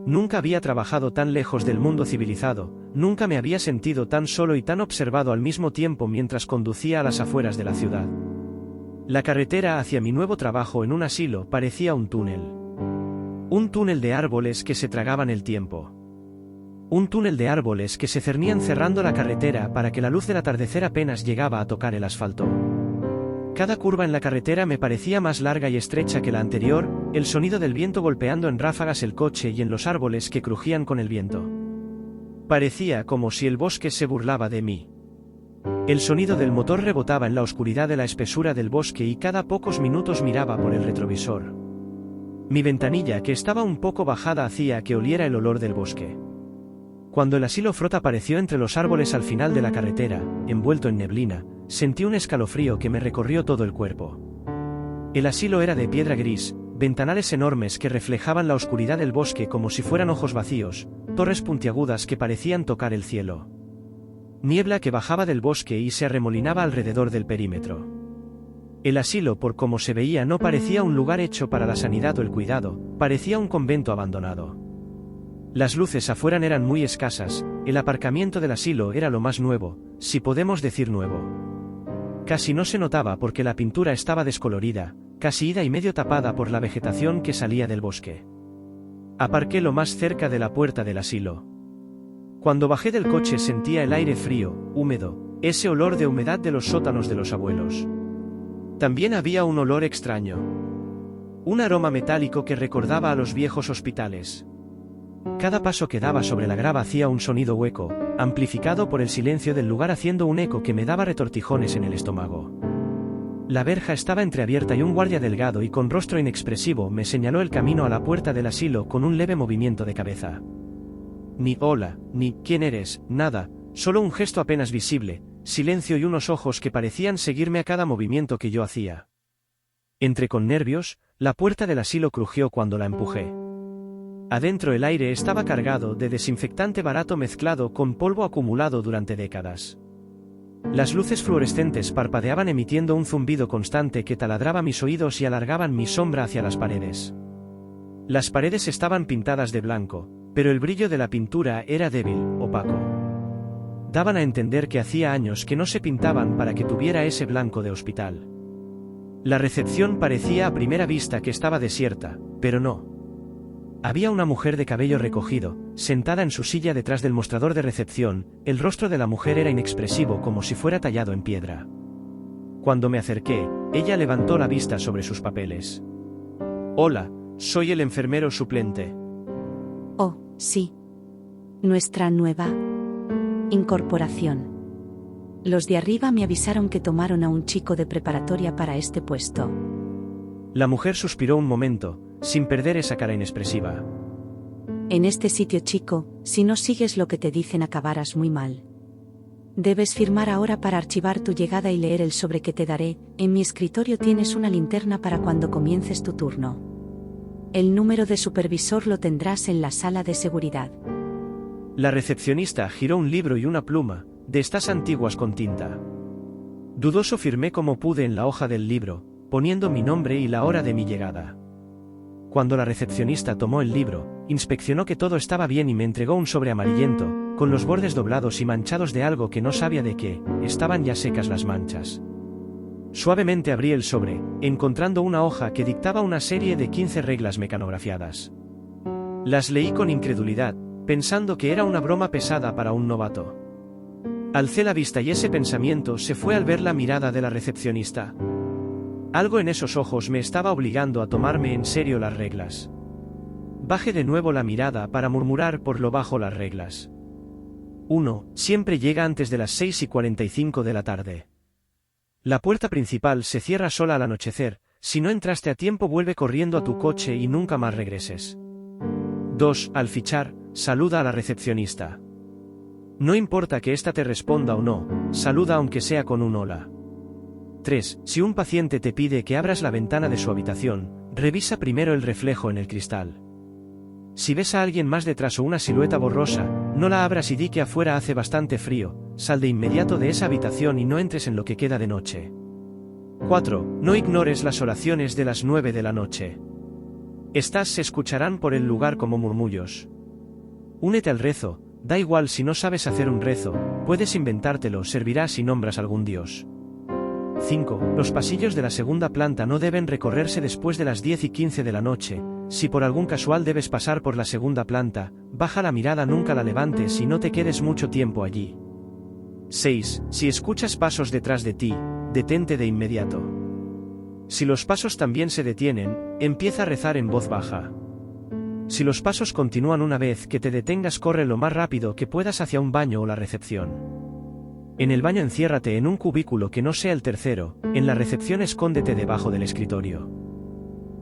Nunca había trabajado tan lejos del mundo civilizado, nunca me había sentido tan solo y tan observado al mismo tiempo mientras conducía a las afueras de la ciudad. La carretera hacia mi nuevo trabajo en un asilo parecía un túnel. Un túnel de árboles que se tragaban el tiempo. Un túnel de árboles que se cernían cerrando la carretera para que la luz del atardecer apenas llegaba a tocar el asfalto. Cada curva en la carretera me parecía más larga y estrecha que la anterior, el sonido del viento golpeando en ráfagas el coche y en los árboles que crujían con el viento. Parecía como si el bosque se burlaba de mí. El sonido del motor rebotaba en la oscuridad de la espesura del bosque y cada pocos minutos miraba por el retrovisor. Mi ventanilla, que estaba un poco bajada, hacía que oliera el olor del bosque. Cuando el asilo Frot apareció entre los árboles al final de la carretera, envuelto en neblina, sentí un escalofrío que me recorrió todo el cuerpo. El asilo era de piedra gris, ventanales enormes que reflejaban la oscuridad del bosque como si fueran ojos vacíos, torres puntiagudas que parecían tocar el cielo. Niebla que bajaba del bosque y se arremolinaba alrededor del perímetro. El asilo, por como se veía, no parecía un lugar hecho para la sanidad o el cuidado, parecía un convento abandonado. Las luces afuera eran muy escasas, el aparcamiento del asilo era lo más nuevo, si podemos decir nuevo. Casi no se notaba porque la pintura estaba descolorida, casi ida y medio tapada por la vegetación que salía del bosque. Aparqué lo más cerca de la puerta del asilo. Cuando bajé del coche sentía el aire frío, húmedo, ese olor de humedad de los sótanos de los abuelos. También había un olor extraño. Un aroma metálico que recordaba a los viejos hospitales. Cada paso que daba sobre la grava hacía un sonido hueco, amplificado por el silencio del lugar, haciendo un eco que me daba retortijones en el estómago. La verja estaba entreabierta y un guardia delgado y con rostro inexpresivo me señaló el camino a la puerta del asilo con un leve movimiento de cabeza. Ni hola, ni ¿quién eres?, nada, solo un gesto apenas visible, silencio y unos ojos que parecían seguirme a cada movimiento que yo hacía. Entré con nervios, la puerta del asilo crujió cuando la empujé. Adentro el aire estaba cargado de desinfectante barato mezclado con polvo acumulado durante décadas. Las luces fluorescentes parpadeaban emitiendo un zumbido constante que taladraba mis oídos y alargaban mi sombra hacia las paredes. Las paredes estaban pintadas de blanco, pero el brillo de la pintura era débil, opaco. Daban a entender que hacía años que no se pintaban para que tuviera ese blanco de hospital. La recepción parecía a primera vista que estaba desierta, pero no. Había una mujer de cabello recogido, sentada en su silla detrás del mostrador de recepción. El rostro de la mujer era inexpresivo como si fuera tallado en piedra. Cuando me acerqué, ella levantó la vista sobre sus papeles. Hola, soy el enfermero suplente. Oh, sí. Nuestra nueva incorporación. Los de arriba me avisaron que tomaron a un chico de preparatoria para este puesto. La mujer suspiró un momento, sin perder esa cara inexpresiva. En este sitio, chico, si no sigues lo que te dicen acabarás muy mal. Debes firmar ahora para archivar tu llegada y leer el sobre que te daré. En mi escritorio tienes una linterna para cuando comiences tu turno. El número de supervisor lo tendrás en la sala de seguridad. La recepcionista giró un libro y una pluma, de estas antiguas con tinta. Dudoso firmé como pude en la hoja del libro, poniendo mi nombre y la hora de mi llegada. Cuando la recepcionista tomó el libro, inspeccionó que todo estaba bien y me entregó un sobre amarillento, con los bordes doblados y manchados de algo que no sabía de qué. Estaban ya secas las manchas. Suavemente abrí el sobre, encontrando una hoja que dictaba una serie de 15 reglas mecanografiadas. Las leí con incredulidad, pensando que era una broma pesada para un novato. Alcé la vista y ese pensamiento se fue al ver la mirada de la recepcionista. Algo en esos ojos me estaba obligando a tomarme en serio las reglas. Bajé de nuevo la mirada para murmurar por lo bajo las reglas. 1. Siempre llega antes de las 6:45 de la tarde. La puerta principal se cierra sola al anochecer. Si no entraste a tiempo, vuelve corriendo a tu coche y nunca más regreses. 2. Al fichar, saluda a la recepcionista. No importa que ésta te responda o no, saluda aunque sea con un hola. 3. Si un paciente te pide que abras la ventana de su habitación, revisa primero el reflejo en el cristal. Si ves a alguien más detrás o una silueta borrosa, no la abras y di que afuera hace bastante frío. Sal de inmediato de esa habitación y no entres en lo que queda de noche. 4. No ignores las oraciones de las 9 de la noche. Estas se escucharán por el lugar como murmullos. Únete al rezo, da igual si no sabes hacer un rezo, puedes inventártelo, servirá si nombras algún dios. 5. Los pasillos de la segunda planta no deben recorrerse después de las 10:15 de la noche. Si por algún casual debes pasar por la segunda planta, baja la mirada, nunca la levantes y no te quedes mucho tiempo allí. 6. Si escuchas pasos detrás de ti, detente de inmediato. Si los pasos también se detienen, empieza a rezar en voz baja. Si los pasos continúan una vez que te detengas, corre lo más rápido que puedas hacia un baño o la recepción. En el baño enciérrate en un cubículo que no sea el tercero, en la recepción escóndete debajo del escritorio.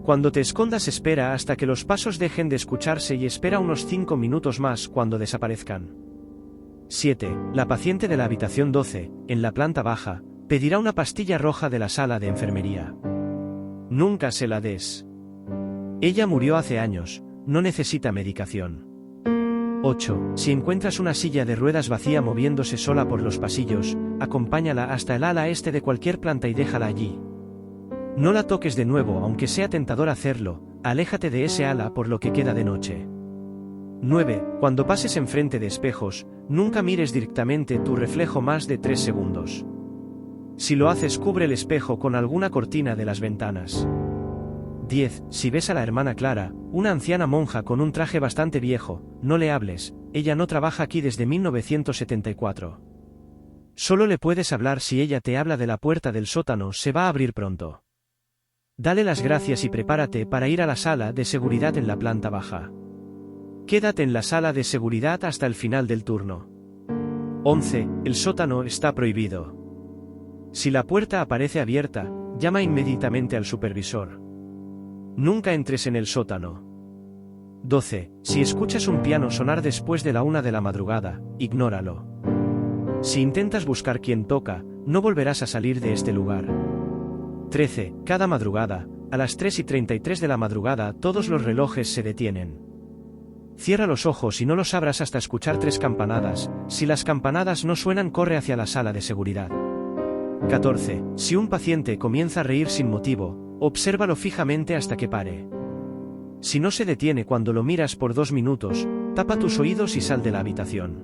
Cuando te escondas espera hasta que los pasos dejen de escucharse y espera unos 5 minutos más cuando desaparezcan. 7. La paciente de la habitación 12, en la planta baja, pedirá una pastilla roja de la sala de enfermería. Nunca se la des. Ella murió hace años, no necesita medicación. 8. Si encuentras una silla de ruedas vacía moviéndose sola por los pasillos, acompáñala hasta el ala este de cualquier planta y déjala allí. No la toques de nuevo, aunque sea tentador hacerlo, aléjate de ese ala por lo que queda de noche. 9. Cuando pases enfrente de espejos, nunca mires directamente tu reflejo más de 3 segundos. Si lo haces, cubre el espejo con alguna cortina de las ventanas. 10. Si ves a la hermana Clara, una anciana monja con un traje bastante viejo, no le hables, ella no trabaja aquí desde 1974. Solo le puedes hablar si ella te habla de la puerta del sótano, se va a abrir pronto. Dale las gracias y prepárate para ir a la sala de seguridad en la planta baja. Quédate en la sala de seguridad hasta el final del turno. 11. El sótano está prohibido. Si la puerta aparece abierta, llama inmediatamente al supervisor. Nunca entres en el sótano. 12. Si escuchas un piano sonar después de la 1 de la madrugada, ignóralo. Si intentas buscar quién toca, no volverás a salir de este lugar. 13. Cada madrugada, a las 3:33 de la madrugada, todos los relojes se detienen. Cierra los ojos y no los abras hasta escuchar 3 campanadas, si las campanadas no suenan, corre hacia la sala de seguridad. 14. Si un paciente comienza a reír sin motivo, obsérvalo fijamente hasta que pare. Si no se detiene cuando lo miras por 2 minutos, tapa tus oídos y sal de la habitación.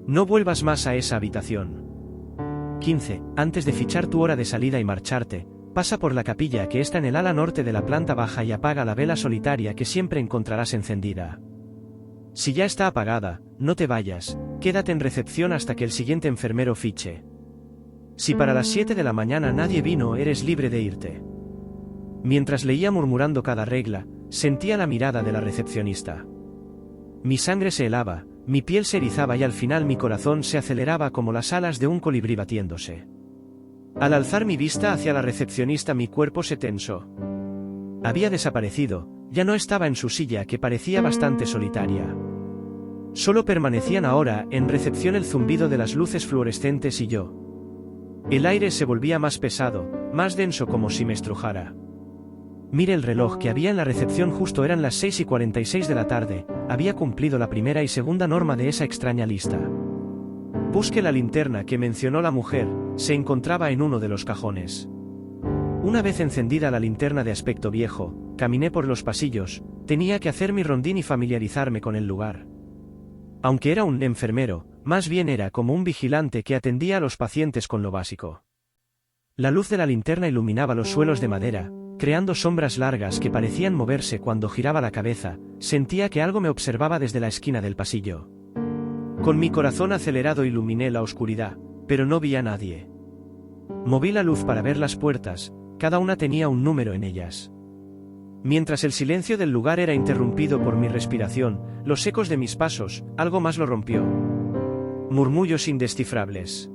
No vuelvas más a esa habitación. 15. Antes de fichar tu hora de salida y marcharte, pasa por la capilla que está en el ala norte de la planta baja y apaga la vela solitaria que siempre encontrarás encendida. Si ya está apagada, no te vayas, quédate en recepción hasta que el siguiente enfermero fiche. Si para las 7 de la mañana nadie vino, eres libre de irte. Mientras leía murmurando cada regla, sentía la mirada de la recepcionista. Mi sangre se helaba, mi piel se erizaba y al final mi corazón se aceleraba como las alas de un colibrí batiéndose. Al alzar mi vista hacia la recepcionista, mi cuerpo se tensó. Había desaparecido, ya no estaba en su silla que parecía bastante solitaria. Solo permanecían ahora en recepción el zumbido de las luces fluorescentes y yo. El aire se volvía más pesado, más denso, como si me estrujara. Mire el reloj que había en la recepción, justo eran las 6:46 de la tarde, había cumplido la primera y segunda norma de esa extraña lista. Busque la linterna que mencionó la mujer, se encontraba en uno de los cajones. Una vez encendida la linterna de aspecto viejo, caminé por los pasillos, tenía que hacer mi rondín y familiarizarme con el lugar. Aunque era un enfermero, más bien era como un vigilante que atendía a los pacientes con lo básico. La luz de la linterna iluminaba los suelos de madera, creando sombras largas que parecían moverse cuando giraba la cabeza, sentía que algo me observaba desde la esquina del pasillo. Con mi corazón acelerado iluminé la oscuridad, pero no vi a nadie. Moví la luz para ver las puertas, cada una tenía un número en ellas. Mientras el silencio del lugar era interrumpido por mi respiración, los ecos de mis pasos, algo más lo rompió. Murmullos indescifrables.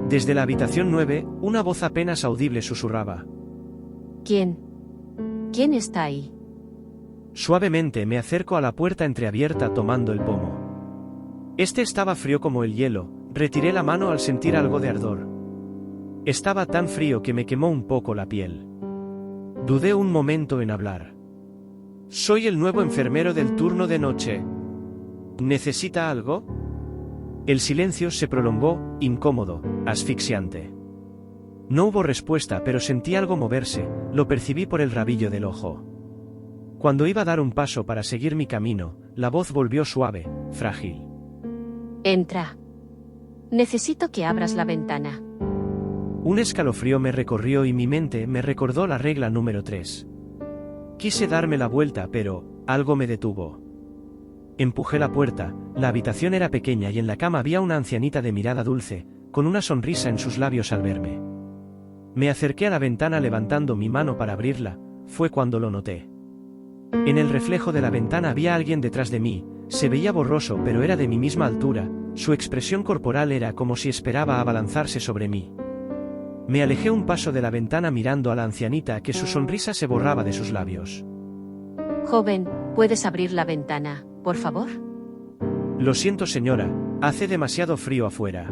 Desde la habitación 9, una voz apenas audible susurraba. ¿Quién? ¿Quién está ahí? Suavemente me acerco a la puerta entreabierta tomando el pomo. Este estaba frío como el hielo, retiré la mano al sentir algo de ardor. Estaba tan frío que me quemó un poco la piel. Dudé un momento en hablar. Soy el nuevo enfermero del turno de noche. ¿Necesita algo? El silencio se prolongó, incómodo, asfixiante. No hubo respuesta, pero sentí algo moverse, lo percibí por el rabillo del ojo. Cuando iba a dar un paso para seguir mi camino, la voz volvió suave, frágil. Entra. Necesito que abras la ventana. Un escalofrío me recorrió y mi mente me recordó la regla número 3. Quise darme la vuelta, pero algo me detuvo. Empujé la puerta, la habitación era pequeña y en la cama había una ancianita de mirada dulce, con una sonrisa en sus labios al verme. Me acerqué a la ventana levantando mi mano para abrirla, fue cuando lo noté. En el reflejo de la ventana había alguien detrás de mí, se veía borroso pero era de mi misma altura, su expresión corporal era como si esperaba abalanzarse sobre mí. Me alejé un paso de la ventana mirando a la ancianita que su sonrisa se borraba de sus labios. Joven, ¿puedes abrir la ventana, por favor? Lo siento señora, hace demasiado frío afuera.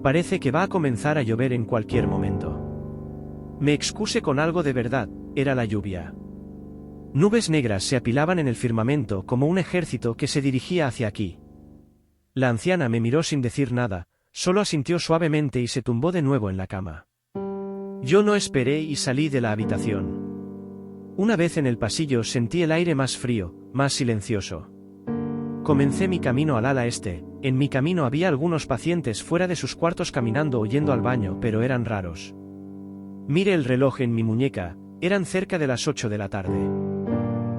Parece que va a comenzar a llover en cualquier momento. Me excuse con algo de verdad, era la lluvia. Nubes negras se apilaban en el firmamento como un ejército que se dirigía hacia aquí. La anciana me miró sin decir nada, solo asintió suavemente y se tumbó de nuevo en la cama. Yo no esperé y salí de la habitación. Una vez en el pasillo sentí el aire más frío, más silencioso. Comencé mi camino al ala este, en mi camino había algunos pacientes fuera de sus cuartos caminando o yendo al baño, pero eran raros. Miré el reloj en mi muñeca, eran cerca de las 8 de la tarde.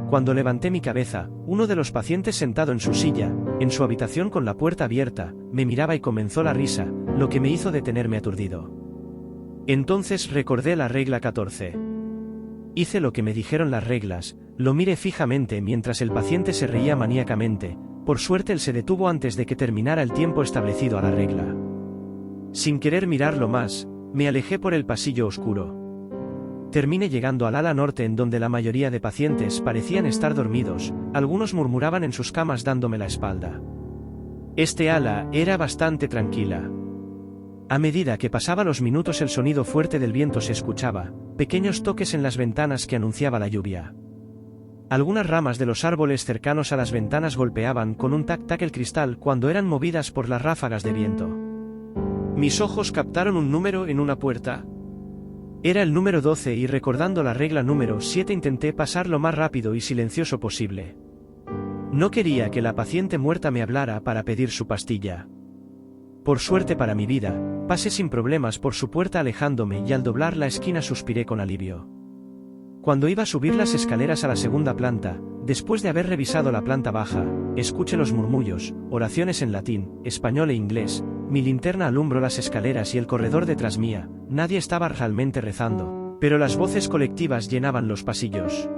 Cuando levanté mi cabeza, uno de los pacientes sentado en su silla, en su habitación con la puerta abierta, me miraba y comenzó la risa, lo que me hizo detenerme aturdido. Entonces recordé la regla 14. Hice lo que me dijeron las reglas, lo miré fijamente mientras el paciente se reía maníacamente, por suerte él se detuvo antes de que terminara el tiempo establecido a la regla. Sin querer mirarlo más, me alejé por el pasillo oscuro. Terminé llegando al ala norte en donde la mayoría de pacientes parecían estar dormidos, algunos murmuraban en sus camas dándome la espalda. Este ala era bastante tranquila. A medida que pasaba los minutos el sonido fuerte del viento se escuchaba, pequeños toques en las ventanas que anunciaba la lluvia. Algunas ramas de los árboles cercanos a las ventanas golpeaban con un tac-tac el cristal cuando eran movidas por las ráfagas de viento. Mis ojos captaron un número en una puerta. Era el número 12 y recordando la regla número 7 intenté pasar lo más rápido y silencioso posible. No quería que la paciente muerta me hablara para pedir su pastilla. Por suerte para mi vida, pasé sin problemas por su puerta alejándome y al doblar la esquina suspiré con alivio. Cuando iba a subir las escaleras a la segunda planta, después de haber revisado la planta baja, escuché los murmullos, oraciones en latín, español e inglés, mi linterna alumbró las escaleras y el corredor detrás mía, nadie estaba realmente rezando, pero las voces colectivas llenaban los pasillos.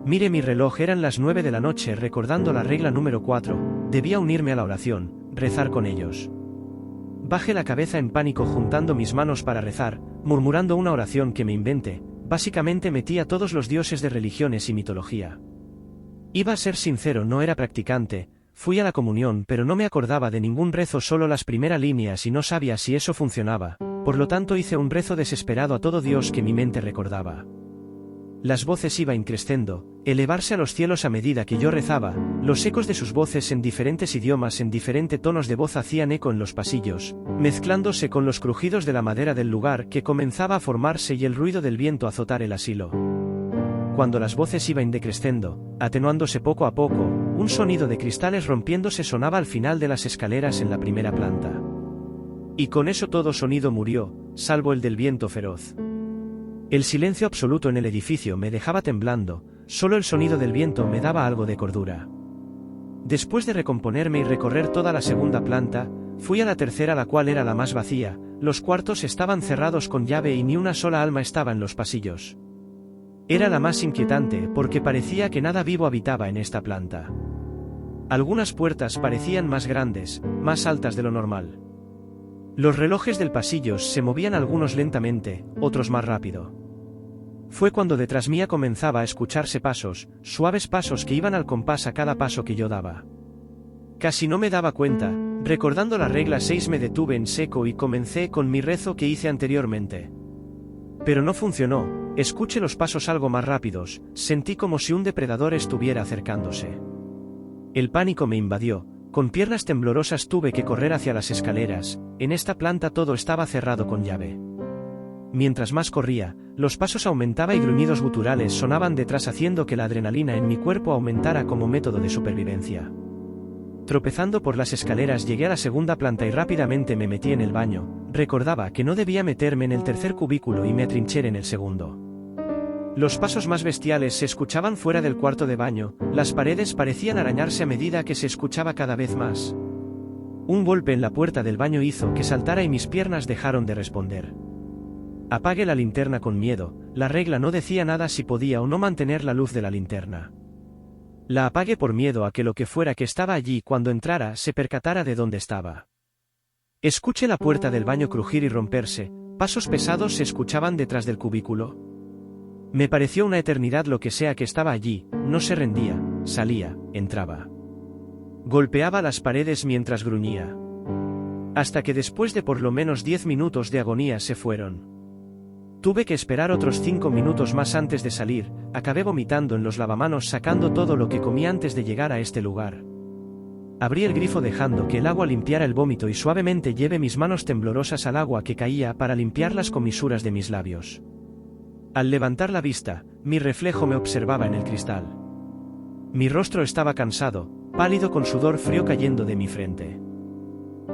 Miré mi reloj, eran las 9 de la noche recordando la regla número 4, debía unirme a la oración, rezar con ellos. Bajé la cabeza en pánico juntando mis manos para rezar, murmurando una oración que me inventé, básicamente metí a todos los dioses de religiones y mitología. Iba a ser sincero, no era practicante, fui a la comunión pero no me acordaba de ningún rezo, solo las primeras líneas y no sabía si eso funcionaba, por lo tanto hice un rezo desesperado a todo Dios que mi mente recordaba. Las voces iban creciendo, elevarse a los cielos a medida que yo rezaba, los ecos de sus voces en diferentes idiomas en diferentes tonos de voz hacían eco en los pasillos, mezclándose con los crujidos de la madera del lugar que comenzaba a formarse y el ruido del viento azotar el asilo. Cuando las voces iban decreciendo, atenuándose poco a poco, un sonido de cristales rompiéndose sonaba al final de las escaleras en la primera planta. Y con eso todo sonido murió, salvo el del viento feroz. El silencio absoluto en el edificio me dejaba temblando, solo el sonido del viento me daba algo de cordura. Después de recomponerme y recorrer toda la segunda planta, fui a la tercera, la cual era la más vacía, los cuartos estaban cerrados con llave y ni una sola alma estaba en los pasillos. Era la más inquietante porque parecía que nada vivo habitaba en esta planta. Algunas puertas parecían más grandes, más altas de lo normal. Los relojes del pasillo se movían, algunos lentamente, otros más rápido. Fue cuando detrás mía comenzaba a escucharse pasos, suaves pasos que iban al compás a cada paso que yo daba. Casi no me daba cuenta, recordando la regla 6 me detuve en seco y comencé con mi rezo que hice anteriormente. Pero no funcionó, escuché los pasos algo más rápidos, sentí como si un depredador estuviera acercándose. El pánico me invadió, con piernas temblorosas tuve que correr hacia las escaleras, en esta planta todo estaba cerrado con llave. Mientras más corría, los pasos aumentaban y gruñidos guturales sonaban detrás haciendo que la adrenalina en mi cuerpo aumentara como método de supervivencia. Tropezando por las escaleras llegué a la segunda planta y rápidamente me metí en el baño. Recordaba que no debía meterme en el tercer cubículo y me atrincheré en el segundo. Los pasos más bestiales se escuchaban fuera del cuarto de baño, las paredes parecían arañarse a medida que se escuchaba cada vez más. Un golpe en la puerta del baño hizo que saltara y mis piernas dejaron de responder. Apagué la linterna con miedo, la regla no decía nada si podía o no mantener la luz de la linterna. La apagué por miedo a que lo que fuera que estaba allí cuando entrara se percatara de dónde estaba. Escuché la puerta del baño crujir y romperse, pasos pesados se escuchaban detrás del cubículo. Me pareció una eternidad lo que sea que estaba allí, no se rendía, salía, entraba. Golpeaba las paredes mientras gruñía. Hasta que después de por lo menos 10 minutos de agonía se fueron. Tuve que esperar otros 5 minutos más antes de salir, acabé vomitando en los lavamanos sacando todo lo que comí antes de llegar a este lugar. Abrí el grifo dejando que el agua limpiara el vómito y suavemente llevé mis manos temblorosas al agua que caía para limpiar las comisuras de mis labios. Al levantar la vista, mi reflejo me observaba en el cristal. Mi rostro estaba cansado, pálido con sudor frío cayendo de mi frente.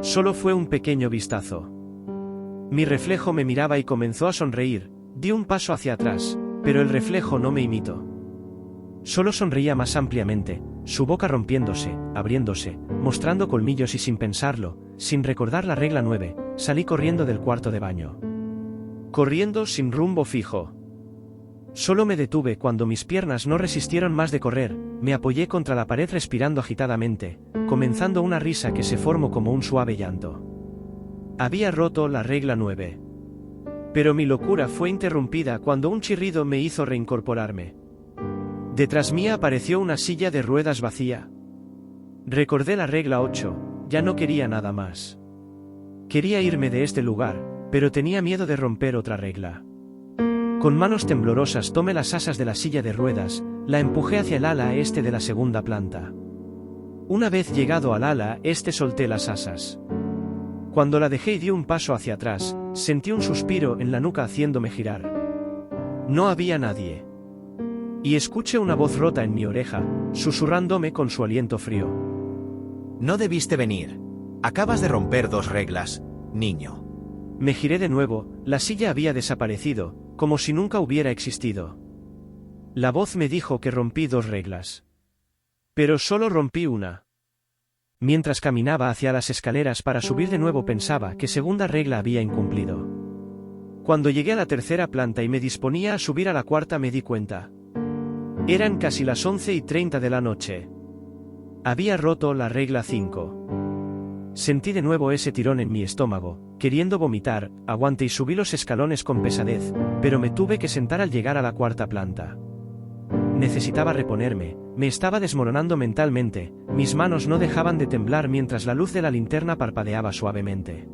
Solo fue un pequeño vistazo. Mi reflejo me miraba y comenzó a sonreír, di un paso hacia atrás, pero el reflejo no me imitó. Solo sonreía más ampliamente, su boca rompiéndose, abriéndose, mostrando colmillos y sin pensarlo, sin recordar la regla 9, salí corriendo del cuarto de baño. Corriendo sin rumbo fijo. Solo me detuve cuando mis piernas no resistieron más de correr, me apoyé contra la pared respirando agitadamente, comenzando una risa que se formó como un suave llanto. Había roto la regla 9. Pero mi locura fue interrumpida cuando un chirrido me hizo reincorporarme. Detrás mía apareció una silla de ruedas vacía. Recordé la regla 8, ya no quería nada más. Quería irme de este lugar, pero tenía miedo de romper otra regla. Con manos temblorosas tomé las asas de la silla de ruedas, la empujé hacia el ala este de la segunda planta. Una vez llegado al ala este solté las asas. Cuando la dejé y di un paso hacia atrás, sentí un suspiro en la nuca haciéndome girar. No había nadie. Y escuché una voz rota en mi oreja, susurrándome con su aliento frío. No debiste venir. Acabas de romper 2 reglas, niño. Me giré de nuevo, la silla había desaparecido, como si nunca hubiera existido. La voz me dijo que rompí 2 reglas. Pero solo rompí una. Mientras caminaba hacia las escaleras para subir de nuevo pensaba que segunda regla había incumplido. Cuando llegué a la tercera planta y me disponía a subir a la cuarta me di cuenta. Eran casi las 11:30 de la noche. Había roto la regla 5. Sentí de nuevo ese tirón en mi estómago, queriendo vomitar, aguanté y subí los escalones con pesadez, pero me tuve que sentar al llegar a la cuarta planta. Necesitaba reponerme, me estaba desmoronando mentalmente, mis manos no dejaban de temblar mientras la luz de la linterna parpadeaba suavemente.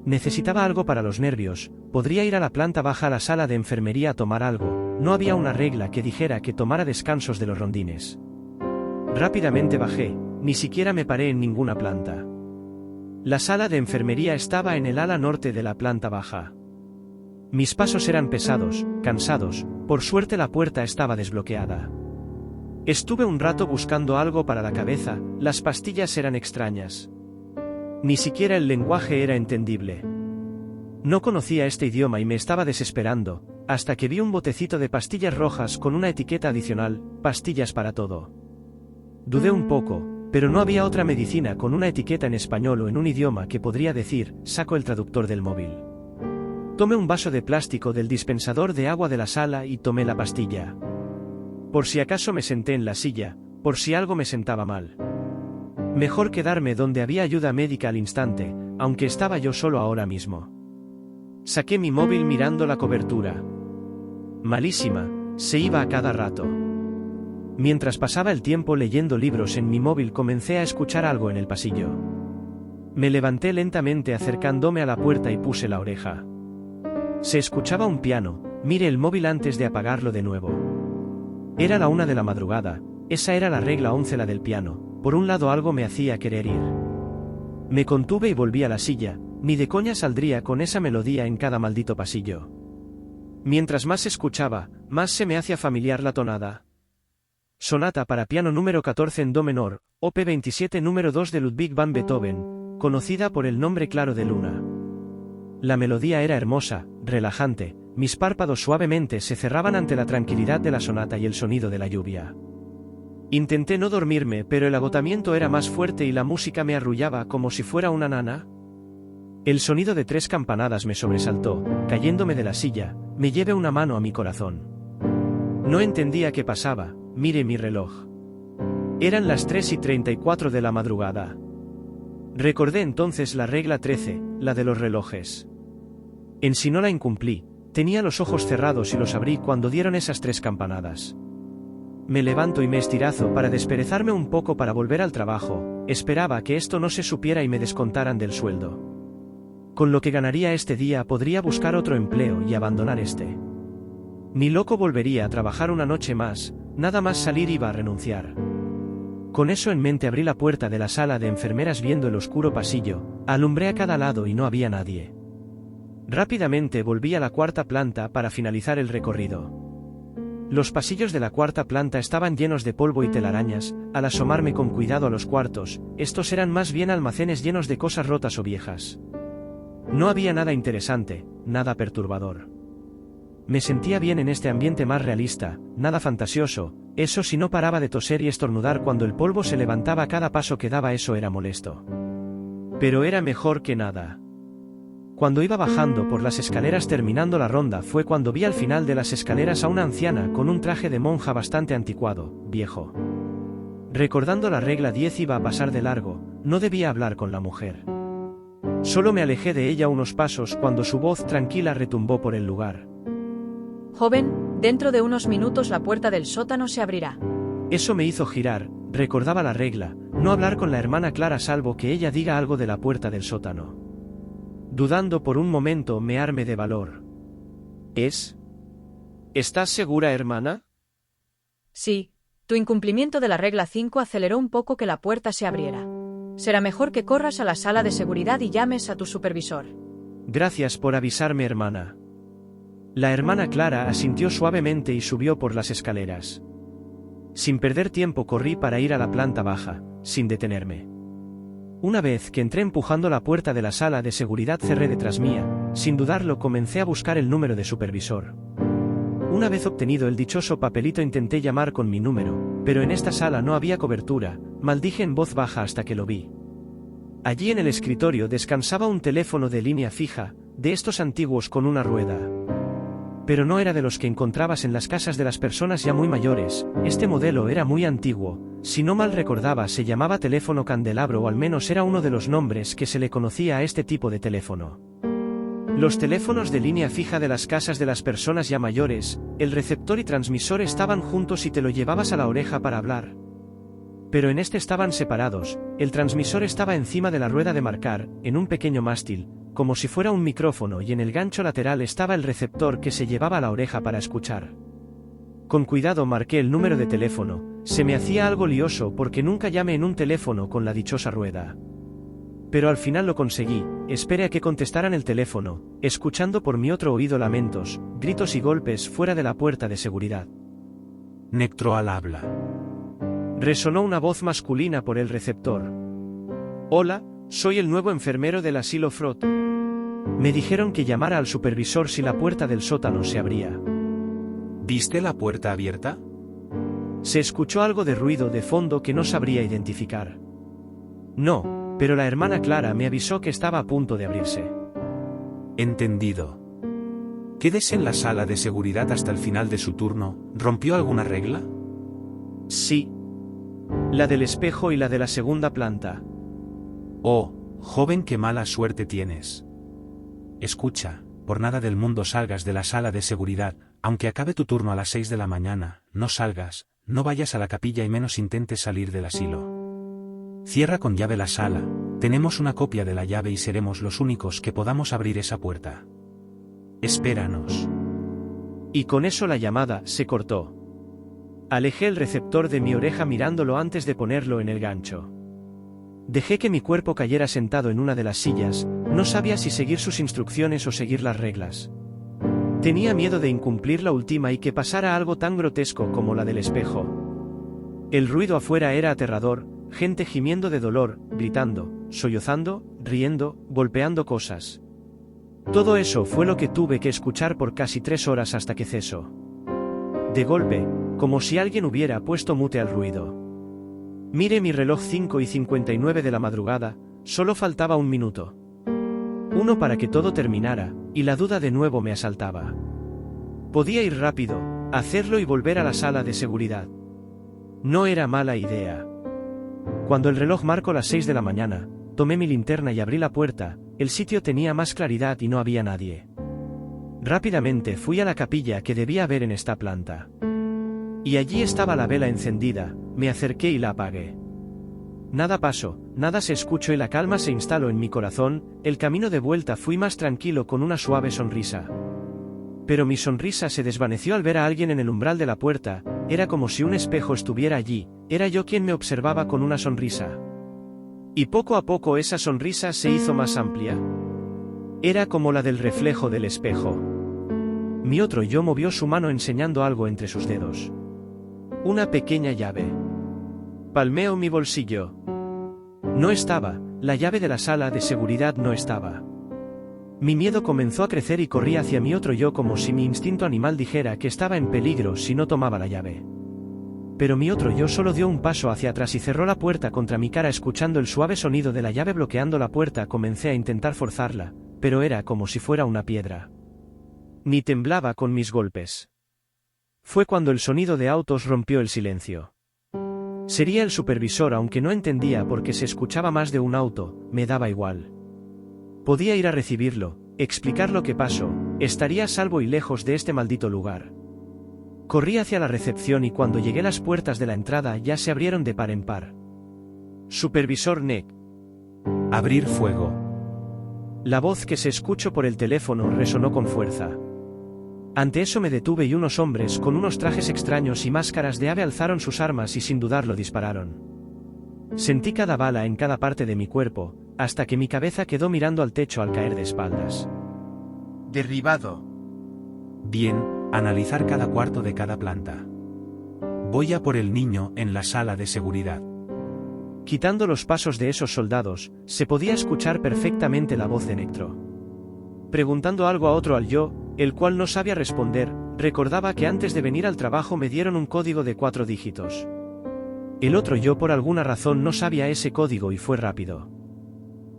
Necesitaba algo para los nervios, podría ir a la planta baja a la sala de enfermería a tomar algo, no había una regla que dijera que tomara descansos de los rondines. Rápidamente bajé, ni siquiera me paré en ninguna planta. La sala de enfermería estaba en el ala norte de la planta baja. Mis pasos eran pesados, cansados, por suerte la puerta estaba desbloqueada. Estuve un rato buscando algo para la cabeza, las pastillas eran extrañas. Ni siquiera el lenguaje era entendible. No conocía este idioma y me estaba desesperando, hasta que vi un botecito de pastillas rojas con una etiqueta adicional, pastillas para todo. Dudé un poco, pero no había otra medicina con una etiqueta en español o en un idioma que podría decir, saco el traductor del móvil. Tomé un vaso de plástico del dispensador de agua de la sala y tomé la pastilla. Por si acaso me senté en la silla, por si algo me sentaba mal. Mejor quedarme donde había ayuda médica al instante, aunque estaba yo solo ahora mismo. Saqué mi móvil mirando la cobertura. Malísima, se iba a cada rato. Mientras pasaba el tiempo leyendo libros en mi móvil comencé a escuchar algo en el pasillo. Me levanté lentamente acercándome a la puerta y puse la oreja. Se escuchaba un piano, miré el móvil antes de apagarlo de nuevo. Era la 1 de la madrugada, esa era la regla 11 la del piano, por un lado algo me hacía querer ir. Me contuve y volví a la silla, Ni de coña saldría con esa melodía en cada maldito pasillo. Mientras más escuchaba, más se me hacía familiar la tonada. Sonata para piano número 14 en do menor, op. 27 número 2 de Ludwig van Beethoven, conocida por el nombre claro de Luna. La melodía era hermosa, relajante, mis párpados suavemente se cerraban ante la tranquilidad de la sonata y el sonido de la lluvia. Intenté no dormirme, pero el agotamiento era más fuerte y la música me arrullaba como si fuera una nana. El sonido de 3 campanadas me sobresaltó, cayéndome de la silla, me llevé una mano a mi corazón. No entendía qué pasaba, miré mi reloj. Eran las 3:34 de la madrugada. Recordé entonces la regla 13, la de los relojes. En si no la incumplí, tenía los ojos cerrados y los abrí cuando dieron esas 3 campanadas. Me levanto y me estirazo para desperezarme un poco para volver al trabajo, esperaba que esto no se supiera y me descontaran del sueldo. Con lo que ganaría este día podría buscar otro empleo y abandonar este. Ni loco volvería a trabajar una noche más, nada más salir iba a renunciar. Con eso en mente abrí la puerta de la sala de enfermeras viendo el oscuro pasillo, alumbré a cada lado y no había nadie. Rápidamente volví a la 4ª planta para finalizar el recorrido. Los pasillos de la 4ª planta estaban llenos de polvo y telarañas, al asomarme con cuidado a los cuartos, estos eran más bien almacenes llenos de cosas rotas o viejas. No había nada interesante, nada perturbador. Me sentía bien en este ambiente más realista, nada fantasioso, eso si no paraba de toser y estornudar cuando el polvo se levantaba a cada paso que daba, eso era molesto. Pero era mejor que nada. Cuando iba bajando por las escaleras terminando la ronda fue cuando vi al final de las escaleras a una anciana con un traje de monja bastante anticuado, viejo. Recordando la regla 10 iba a pasar de largo, no debía hablar con la mujer. Solo me alejé de ella unos pasos cuando su voz tranquila retumbó por el lugar. Joven, dentro de unos minutos la puerta del sótano se abrirá. Eso me hizo girar, recordaba la regla, no hablar con la hermana Clara salvo que ella diga algo de la puerta del sótano. Dudando por un momento me armé de valor. ¿Estás segura, hermana? Sí, tu incumplimiento de la regla 5 aceleró un poco que la puerta se abriera. Será mejor que corras a la sala de seguridad y llames a tu supervisor. Gracias por avisarme, hermana. La hermana Clara asintió suavemente y subió por las escaleras. Sin perder tiempo corrí para ir a la planta baja, sin detenerme. Una vez que entré empujando la puerta de la sala de seguridad cerré detrás mía, sin dudarlo comencé a buscar el número de supervisor. Una vez obtenido el dichoso papelito intenté llamar con mi número, pero en esta sala no había cobertura, maldije en voz baja hasta que lo vi. Allí en el escritorio descansaba un teléfono de línea fija, de estos antiguos con una rueda. Pero no era de los que encontrabas en las casas de las personas ya muy mayores, este modelo era muy antiguo, si no mal recordaba se llamaba teléfono candelabro o al menos era uno de los nombres que se le conocía a este tipo de teléfono. Los teléfonos de línea fija de las casas de las personas ya mayores, el receptor y transmisor estaban juntos y te lo llevabas a la oreja para hablar. Pero en este estaban separados, el transmisor estaba encima de la rueda de marcar, en un pequeño mástil, como si fuera un micrófono y en el gancho lateral estaba el receptor que se llevaba a la oreja para escuchar. Con cuidado marqué el número de teléfono, se me hacía algo lioso porque nunca llamé en un teléfono con la dichosa rueda. Pero al final lo conseguí, esperé a que contestaran el teléfono, escuchando por mi otro oído lamentos, gritos y golpes fuera de la puerta de seguridad. Nectro al habla. Resonó una voz masculina por el receptor. Hola, soy el nuevo enfermero del asilo Frot. Me dijeron que llamara al supervisor si la puerta del sótano se abría. ¿Viste la puerta abierta? Se escuchó algo de ruido de fondo que no sabría identificar. No, pero la hermana Clara me avisó que estaba a punto de abrirse. Entendido. Quédese en la sala de seguridad hasta el final de su turno. ¿Rompió alguna regla? Sí. La del espejo y la de la segunda planta. Oh, joven, qué mala suerte tienes. Escucha, por nada del mundo salgas de la sala de seguridad, aunque acabe tu turno a las 6 de la mañana, no salgas, no vayas a la capilla y menos intentes salir del asilo. Cierra con llave la sala, tenemos una copia de la llave y seremos los únicos que podamos abrir esa puerta. Espéranos. Y con eso la llamada se cortó. Alejé el receptor de mi oreja mirándolo antes de ponerlo en el gancho. Dejé que mi cuerpo cayera sentado en una de las sillas, no sabía si seguir sus instrucciones o seguir las reglas. Tenía miedo de incumplir la última y que pasara algo tan grotesco como la del espejo. El ruido afuera era aterrador, gente gimiendo de dolor, gritando, sollozando, riendo, golpeando cosas. Todo eso fue lo que tuve que escuchar por casi 3 horas hasta que cesó. De golpe, como si alguien hubiera puesto mute al ruido. Miré mi reloj 5:59 de la madrugada, solo faltaba 1 minuto. 1 para que todo terminara, y la duda de nuevo me asaltaba. Podía ir rápido, hacerlo y volver a la sala de seguridad. No era mala idea. Cuando el reloj marcó las 6 de la mañana, tomé mi linterna y abrí la puerta, el sitio tenía más claridad y no había nadie. Rápidamente fui a la capilla que debía haber en esta planta. Y allí estaba la vela encendida, me acerqué y la apagué. Nada pasó, nada se escuchó y la calma se instaló en mi corazón, el camino de vuelta fui más tranquilo con una suave sonrisa. Pero mi sonrisa se desvaneció al ver a alguien en el umbral de la puerta, era como si un espejo estuviera allí, era yo quien me observaba con una sonrisa. Y poco a poco esa sonrisa se hizo más amplia. Era como la del reflejo del espejo. Mi otro yo movió su mano enseñando algo entre sus dedos. Una pequeña llave. Palmeo mi bolsillo. No estaba, la llave de la sala de seguridad no estaba. Mi miedo comenzó a crecer y corrí hacia mi otro yo como si mi instinto animal dijera que estaba en peligro si no tomaba la llave. Pero mi otro yo solo dio un paso hacia atrás y cerró la puerta contra mi cara escuchando el suave sonido de la llave bloqueando la puerta. Comencé a intentar forzarla, pero era como si fuera una piedra. Ni temblaba con mis golpes. Fue cuando el sonido de autos rompió el silencio. Sería el supervisor aunque no entendía por qué se escuchaba más de un auto, me daba igual. Podía ir a recibirlo, explicar lo que pasó, estaría a salvo y lejos de este maldito lugar. Corrí hacia la recepción y cuando llegué a las puertas de la entrada ya se abrieron de par en par. Supervisor Nick. Abrir fuego. La voz que se escuchó por el teléfono resonó con fuerza. Ante eso me detuve y unos hombres con unos trajes extraños y máscaras de ave alzaron sus armas y sin dudarlo dispararon. Sentí cada bala en cada parte de mi cuerpo, hasta que mi cabeza quedó mirando al techo al caer de espaldas. Derribado. Bien, analizar cada cuarto de cada planta. Voy a por el niño en la sala de seguridad. Quitando los pasos de esos soldados, se podía escuchar perfectamente la voz de Nectro. Preguntando algo a otro al yo, el cual no sabía responder, recordaba que antes de venir al trabajo me dieron un código de 4 dígitos. El otro yo por alguna razón no sabía ese código y fue rápido.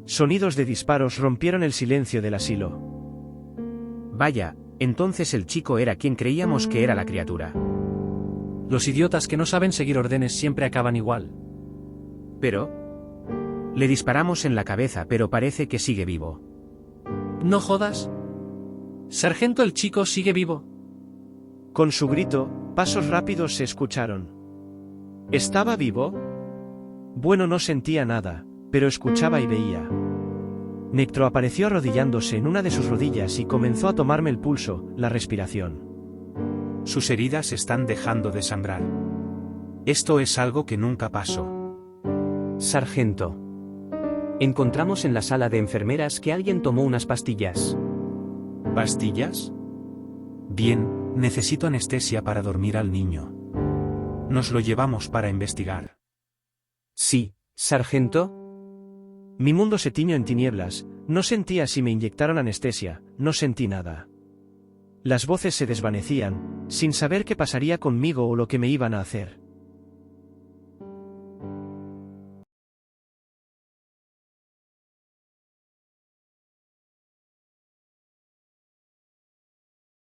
Sonidos de disparos rompieron el silencio del asilo. Vaya, entonces el chico era quien creíamos que era la criatura. Los idiotas que no saben seguir órdenes siempre acaban igual. Pero... le disparamos en la cabeza pero parece que sigue vivo. No jodas. Sargento, el chico sigue vivo. Con su grito, pasos rápidos se escucharon. ¿Estaba vivo? Bueno, no sentía nada, pero escuchaba y veía. Nectro apareció arrodillándose en una de sus rodillas y comenzó a tomarme el pulso, la respiración. Sus heridas están dejando de sangrar. Esto es algo que nunca pasó. Sargento. Encontramos en la sala de enfermeras que alguien tomó unas pastillas. ¿Pastillas? Bien, necesito anestesia para dormir al niño. Nos lo llevamos para investigar. Sí, sargento. Mi mundo se tiñó en tinieblas, no sentía si me inyectaron anestesia, no sentí nada. Las voces se desvanecían, sin saber qué pasaría conmigo o lo que me iban a hacer.